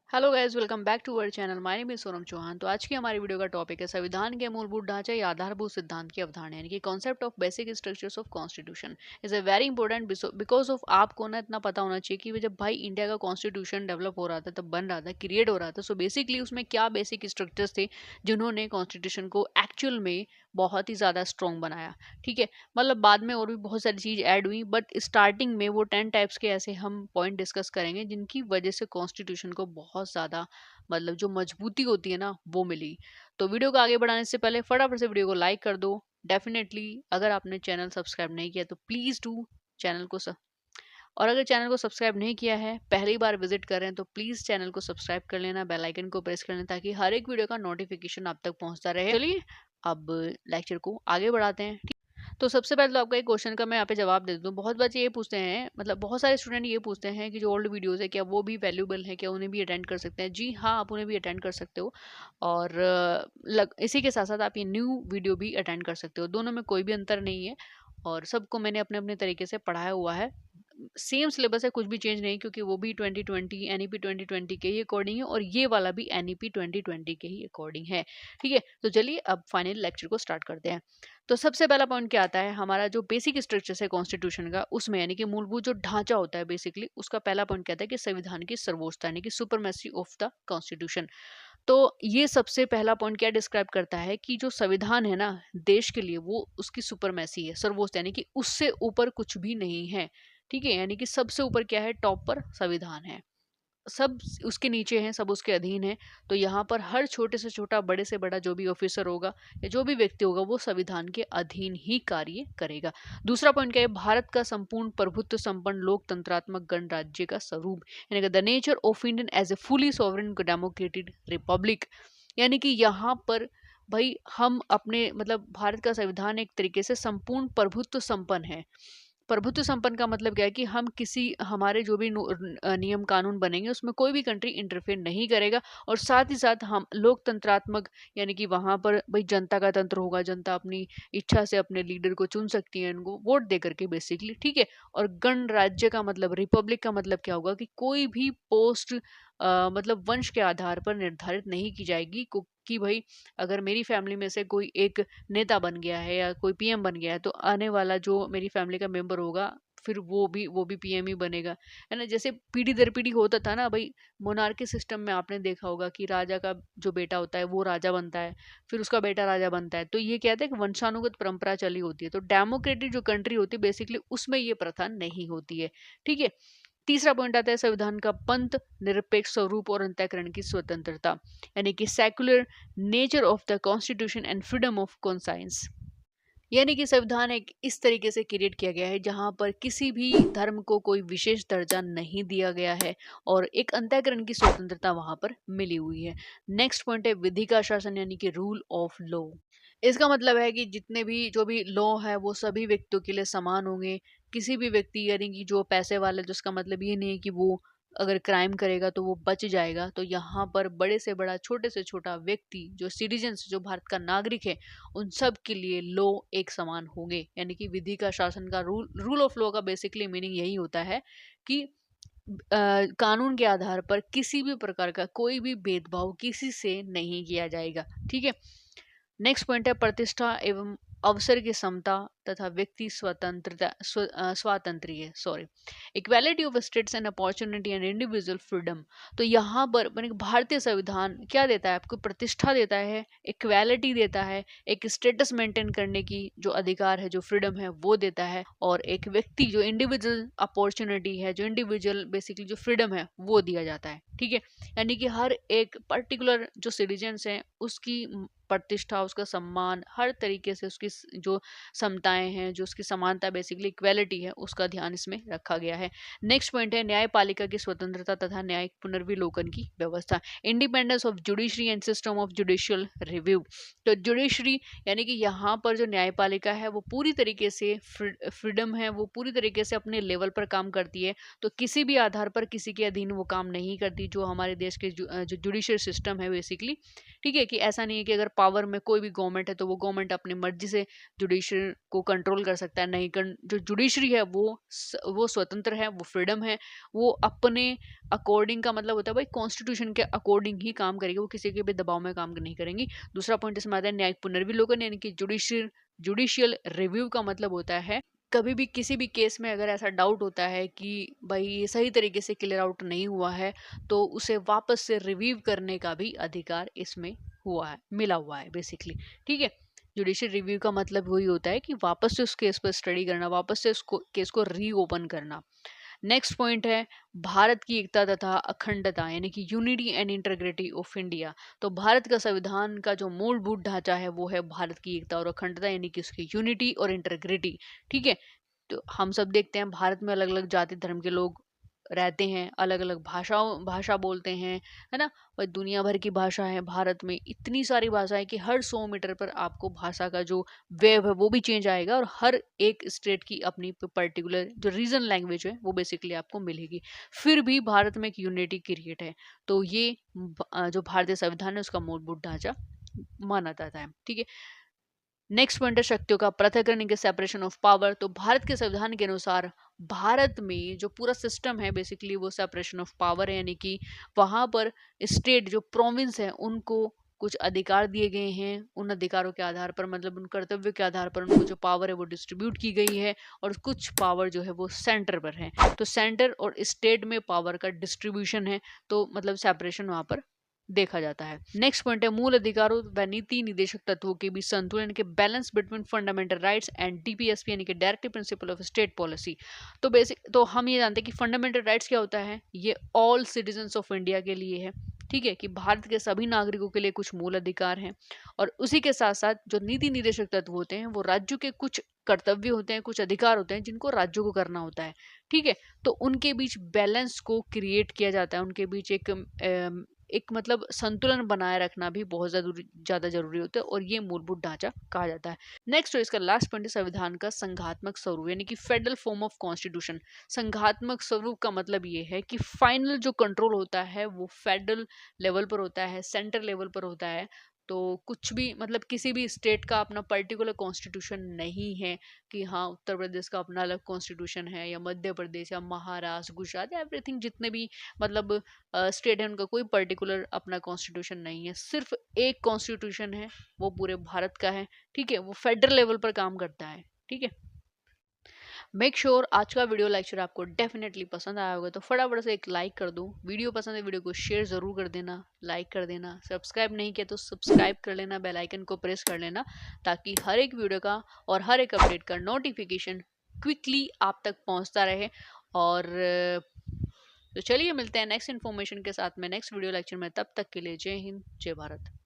Hello guys, welcome back to our channel. My name is Sonam Chauhan. तो आज की हमारी वीडियो का टॉपिक है संविधान के मूलभूत ढांचे या आधारभूत सिद्धांत की अवधारणा, यानी कि concept of basic structures of constitution is a very important because of आपको ना इतना पता होना चाहिए कि जब भाई इंडिया का कॉन्स्टिट्यूशन डेवलप हो रहा था, तब बन रहा था, क्रिएट हो रहा था, सो बेसिकली उसमें क्या बेसिक स्ट्रक्चर्स थे जिन्होंने कॉन्स्टिट्यूशन को एक्चुअल में बहुत ही ज़्यादा स्ट्रॉन्ग बनाया। ठीक है, मतलब बाद में और भी बहुत सारी चीज़ ऐड हुई, बट स्टार्टिंग में वो 10 टाइप्स के ऐसे हम पॉइंट डिस्कस करेंगे जिनकी वजह से कॉन्स्टिट्यूशन को बहुत ज़्यादा मतलब जो मजबूती होती है ना वो मिली। तो वीडियो को आगे बढ़ाने से पहले फटाफट से वीडियो को लाइक कर दो। डेफिनेटली अगर आपने चैनल सब्सक्राइब नहीं किया तो प्लीज़ डू चैनल को और अगर चैनल को सब्सक्राइब नहीं किया है, पहली बार विजिट कर रहे हैं, तो प्लीज़ चैनल को सब्सक्राइब कर लेना, बेल आइकन को प्रेस कर लेना ताकि हर एक वीडियो का नोटिफिकेशन आप तक पहुंचता रहे। चलिए अब लेक्चर को आगे बढ़ाते हैं। तो सबसे पहले तो आपका एक क्वेश्चन का मैं यहाँ पे जवाब दे देता हूँ। बहुत बच्चे ये पूछते हैं, मतलब बहुत सारे स्टूडेंट ये पूछते हैं कि जो ओल्ड वीडियोस है क्या वो भी वैल्यूबल है, क्या उन्हें भी अटेंड कर सकते हैं। जी हाँ, आप उन्हें भी अटेंड कर सकते हो। और इसी के साथ साथ आप ये न्यू वीडियो भी अटेंड कर सकते हो। दोनों में कोई भी अंतर नहीं है और सबको मैंने अपने अपने तरीके से पढ़ाया हुआ है। सेम सिलेबस है, कुछ भी चेंज नहीं, क्योंकि वो भी 2020 एनईपी 2020 के ही अकॉर्डिंग है और ये वाला भी एनईपी 2020 के ही अकॉर्डिंग है। ठीक है, तो चलिए अब फाइनल लेक्चर को स्टार्ट करते हैं। तो सबसे पहला पॉइंट क्या आता है, हमारा जो बेसिक स्ट्रक्चर है कॉन्स्टिट्यूशन का, उसमें यानी कि मूलभूत जो ढांचा होता है बेसिकली, उसका पहला पॉइंट कहता है कि संविधान की सर्वोच्चता यानी कि सुपरमेसी ऑफ द कॉन्स्टिट्यूशन। तो ये सबसे पहला पॉइंट क्या डिस्क्राइब करता है कि जो संविधान है ना देश के लिए, वो उसकी सुपरमेसी है, सर्वोच्च, यानी कि उससे ऊपर कुछ भी नहीं है। ठीक है, यानी कि सबसे ऊपर क्या है, टॉप पर संविधान है, सब उसके नीचे हैं, सब उसके अधीन है। तो यहाँ पर हर छोटे से छोटा, बड़े से बड़ा जो भी ऑफिसर होगा या जो भी व्यक्ति होगा, वो संविधान के अधीन ही कार्य करेगा। दूसरा पॉइंट क्या है, भारत का संपूर्ण प्रभुत्व संपन्न लोकतंत्रात्मक गणराज्य का स्वरूप, यानी कि the nature of Indian as a fully sovereign democratic republic. यानी कि यहाँ पर भाई हम अपने मतलब भारत का संविधान एक तरीके से संपूर्ण प्रभुत्व संपन्न है। प्रभुत्व संपन्न का मतलब क्या है कि हम किसी हमारे जो भी नियम कानून बनेंगे उसमें कोई भी कंट्री इंटरफेयर नहीं करेगा। और साथ ही साथ हम लोकतंत्रात्मक, यानी कि वहां पर भाई जनता का तंत्र होगा, जनता अपनी इच्छा से अपने लीडर को चुन सकती है, उनको वोट दे करके बेसिकली। ठीक है, और गणराज्य का मतलब, रिपब्लिक का मतलब क्या होगा कि कोई भी पोस्ट मतलब वंश के आधार पर निर्धारित नहीं की जाएगी कि भाई अगर मेरी फैमिली में से कोई एक नेता बन गया है या कोई पीएम बन गया है, तो आने वाला जो मेरी फैमिली का मेंबर होगा फिर वो भी पीएम ही बनेगा, है ना। जैसे पीढ़ी दर पीढ़ी होता था ना भाई, मोनार्की सिस्टम में आपने देखा होगा कि राजा का जो बेटा होता है वो राजा बनता है, फिर उसका बेटा राजा बनता है। तो ये क्या है कि वंशानुगत परंपरा चली होती है। तो डेमोक्रेटिक जो कंट्री होती है बेसिकली, उसमें ये प्रथा नहीं होती है। ठीक है, तीसरा पॉइंट आता है संविधान का पंथ निरपेक्ष स्वरूप और अंतःकरण की स्वतंत्रता, यानी कि secular nature of the constitution and freedom of conscience. यानी कि संविधान एक इस तरीके से क्रिएट किया गया है जहां पर किसी भी धर्म को कोई विशेष दर्जा नहीं दिया गया है और एक अंतःकरण की स्वतंत्रता वहां पर मिली हुई है। नेक्स्ट पॉइंट है विधि का शासन, यानी कि रूल ऑफ लॉ। इसका मतलब है कि जितने भी जो भी लॉ है वो सभी व्यक्तियों के लिए समान होंगे। किसी भी व्यक्ति, यानी कि जो पैसे वाला, जिसका मतलब ये नहीं है कि वो अगर क्राइम करेगा तो वो बच जाएगा। तो यहाँ पर बड़े से बड़ा, छोटे से छोटा व्यक्ति, जो सिटीजन्स, जो भारत का नागरिक है, उन सब के लिए लॉ एक समान होंगे। यानी कि विधि का शासन का रूल ऑफ लॉ का बेसिकली मीनिंग यही होता है कि कानून के आधार पर किसी भी प्रकार का कोई भी भेदभाव किसी से नहीं किया जाएगा। ठीक है, नेक्स्ट पॉइंट है प्रतिष्ठा एवं अवसर की समता तथा व्यक्ति स्वतंत्रता स्वातंत्र्य, sorry, equality of states and opportunity and individual freedom. तो यहाँ पर मैंने भारतीय संविधान क्या देता है आपको, प्रतिष्ठा देता है, इक्वालिटी देता है, एक स्टेटस मेंटेन करने की जो अधिकार है, जो फ्रीडम है वो देता है, और एक व्यक्ति जो इंडिविजुअल अपॉर्चुनिटी है, जो इंडिविजुअल बेसिकली जो फ्रीडम है वो दिया जाता है। ठीक है, यानी कि हर एक पर्टिकुलर जो सिटीजन्स हैं उसकी प्रतिष्ठा, उसका सम्मान, हर तरीके से उसकी जो समताएं हैं, जो उसकी समानता बेसिकली इक्वेलिटी है, उसका ध्यान इसमें रखा गया है। नेक्स्ट पॉइंट है न्यायपालिका की स्वतंत्रता तथा न्यायिक पुनर्विलोकन की व्यवस्था, independence of judiciary and system of judicial review. तो जुडिशरी यानी कि यहाँ पर जो न्यायपालिका है वो पूरी तरीके से फ्रीडम है, वो पूरी तरीके से अपने लेवल पर काम करती है। तो किसी भी आधार पर किसी के अधीन वो काम नहीं करती, जो हमारे देश के जो जुडिशियल सिस्टम है बेसिकली। ठीक है, कि ऐसा नहीं है कि अगर पावर में कोई भी गवर्नमेंट है तो वो गवर्नमेंट अपनी मर्जी से जुडिशरी को कंट्रोल कर सकता है। नहीं जो जुडिशरी है वो स्वतंत्र है, वो फ्रीडम है, वो अपने अकॉर्डिंग का मतलब होता है भाई कॉन्स्टिट्यूशन के अकॉर्डिंग ही काम करेगी, वो किसी के भी दबाव में काम नहीं करेंगी। दूसरा पॉइंट इसमें आता है न्यायिक पुनर्विलोकन, यानी कि जुडिशियल रिव्यू का मतलब होता है कभी भी किसी भी केस में अगर ऐसा डाउट होता है कि भाई ये सही तरीके से क्लियर आउट नहीं हुआ है तो उसे वापस से रिव्यू करने का भी अधिकार इसमें मिला हुआ है बेसिकली। ठीक है, जुडिशियल रिव्यू का मतलब वही होता है कि वापस से उस केस पर स्टडी करना, वापस से उस केस को रीओपन करना। नेक्स्ट पॉइंट है भारत की एकता तथा अखंडता, यानी कि unity and integrity of India. तो भारत का संविधान का जो मूलभूत ढांचा है वो है भारत की एकता और अखंडता, यानी कि उसकी यूनिटी और इंटीग्रिटी। ठीक है, तो हम सब देखते हैं भारत में अलग अलग जाति धर्म के लोग रहते हैं, अलग अलग भाषा बोलते हैं, है ना। और दुनिया भर की भाषा है, भारत में इतनी सारी भाषाएं कि हर 100 मीटर पर आपको भाषा का जो वेव है वो भी चेंज आएगा, और हर एक स्टेट की अपनी पर्टिकुलर जो रीजन लैंग्वेज है वो बेसिकली आपको मिलेगी। फिर भी भारत में एक यूनिटी क्रिएट है। तो ये जो भारतीय संविधान है उसका मूलभूत ढांचा माना जाता है। ठीक है, नेक्स्ट पॉइंट है शक्तियों का पृथक्करण के सेपरेशन ऑफ पावर। तो भारत के संविधान के अनुसार भारत में जो पूरा सिस्टम है बेसिकली वो सेपरेशन ऑफ पावर है, यानी कि वहां पर स्टेट जो प्रोविंस है उनको कुछ अधिकार दिए गए हैं, उन अधिकारों के आधार पर मतलब उन कर्तव्यों के आधार पर उनको जो पावर है वो डिस्ट्रीब्यूट की गई है, और कुछ पावर जो है वो सेंटर पर है। तो सेंटर और स्टेट में पावर का डिस्ट्रीब्यूशन है, तो मतलब सेपरेशन वहां पर देखा जाता है। नेक्स्ट पॉइंट है मूल अधिकारों व नीति निदेशक तत्वों के बीच संतुलन के balance between fundamental rights and DPSP, यानी कि directive principle of state policy. तो हम ये जानते हैं कि फंडामेंटल राइट्स क्या होता है, ये ऑल सिटीजन्स ऑफ इंडिया के लिए है। ठीक है, कि भारत के सभी नागरिकों के लिए कुछ मूल अधिकार हैं, और उसी के साथ साथ जो नीति निदेशक तत्व होते हैं वो राज्यों के कुछ कर्तव्य होते हैं, कुछ अधिकार होते हैं जिनको राज्यों को करना होता है। ठीक है, तो उनके बीच बैलेंस को क्रिएट किया जाता है, उनके बीच एक मतलब संतुलन बनाए रखना भी बहुत ज्यादा जरूरी होता है, और ये मूलभूत ढांचा कहा जाता है। नेक्स्ट इसका लास्ट पॉइंट है संविधान का संघात्मक स्वरूप, यानी कि फेडरल फॉर्म ऑफ कॉन्स्टिट्यूशन। संघात्मक स्वरूप का मतलब ये है कि फाइनल जो कंट्रोल होता है वो फेडरल लेवल पर होता है, सेंटर लेवल पर होता है। तो कुछ भी मतलब किसी भी स्टेट का अपना पर्टिकुलर कॉन्स्टिट्यूशन नहीं है कि हाँ उत्तर प्रदेश का अपना अलग कॉन्स्टिट्यूशन है, या मध्य प्रदेश या महाराष्ट्र गुजरात एवरीथिंग जितने भी मतलब स्टेट है उनका कोई पर्टिकुलर अपना कॉन्स्टिट्यूशन नहीं है, सिर्फ एक कॉन्स्टिट्यूशन है, वो पूरे भारत का है। ठीक है, वो फेडरल लेवल पर काम करता है। ठीक है, मेक श्योर आज का वीडियो लेक्चर आपको डेफिनेटली पसंद आया होगा, तो फटाफट से एक लाइक कर दो। वीडियो पसंद है वीडियो को शेयर जरूर कर देना, लाइक कर देना। सब्सक्राइब नहीं किया तो सब्सक्राइब कर लेना, बेल आइकन को प्रेस कर लेना, ताकि हर एक वीडियो का और हर एक अपडेट का नोटिफिकेशन क्विकली आप तक पहुंचता रहे। और तो चलिए मिलते हैं नेक्स्ट इन्फॉर्मेशन के साथ में नेक्स्ट वीडियो लेक्चर में, तब तक के लिए जय हिंद जय भारत।